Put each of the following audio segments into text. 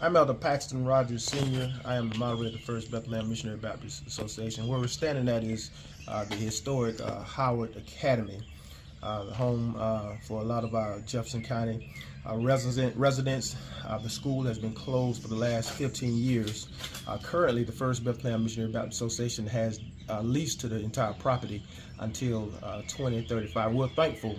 I'm Elder Paxton Rogers Sr. I am the moderator of the First Bethlehem Missionary Baptist Association. Where we're standing at is the historic Howard Academy, the home for a lot of our Jefferson County residents. The school has been closed for the last 15 years. Currently, the First Bethlehem Missionary Baptist Association has leased to the entire property until 2035. We're thankful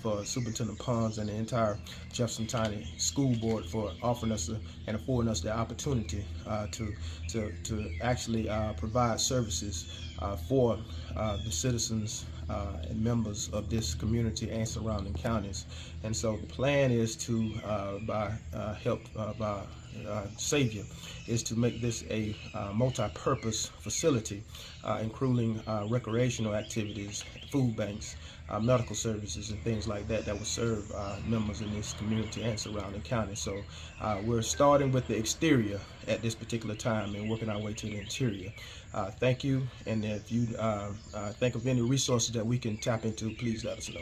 for Superintendent Pons and the entire Jefferson County School Board for offering us and affording us the opportunity to actually provide services for the citizens and members of this community and surrounding counties. And so the plan is to, by help by Savior, is to make this a multi-purpose facility, including recreational activities, food banks, medical services, and things like that will serve members in this community and surrounding counties. So we're starting with the exterior at this particular time and working our way to the interior. Thank you, and if you think of any resources that we can tap into, please let us know.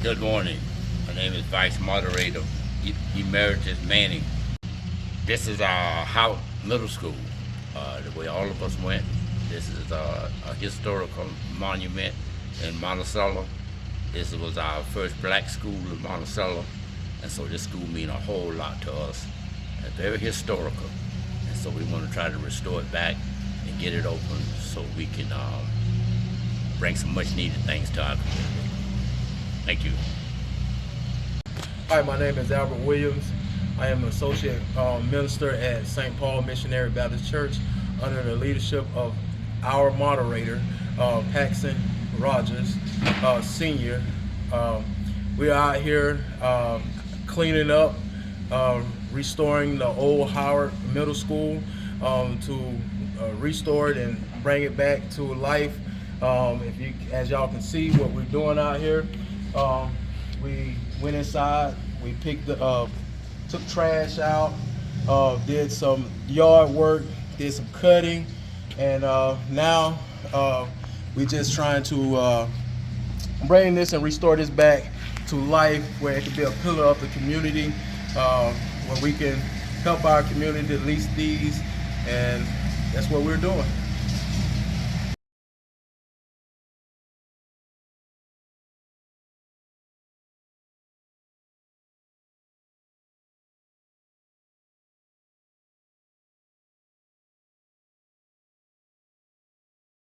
Good morning. My name is Vice-Moderator Emeritus Manning. This is our Howard Middle School, the way all of us went. This is a historical monument in Monticello. This was our first black school in Monticello, and so this school means a whole lot to us. It's very historical, and so we want to try to restore it back and get it open so we can bring some much needed things to our community. Thank you. Hi, my name is Albert Williams. I am an associate minister at St. Paul Missionary Baptist Church under the leadership of our moderator, Paxton Rogers Sr. We are out here cleaning up, restoring the old Howard Middle School to restore it and bring it back to life. As y'all can see what we're doing out here, we went inside, we took trash out, did some yard work, did some cutting, and now we're just trying to bring this and restore this back to life where it can be a pillar of the community, where we can help our community lease these, and that's what we're doing.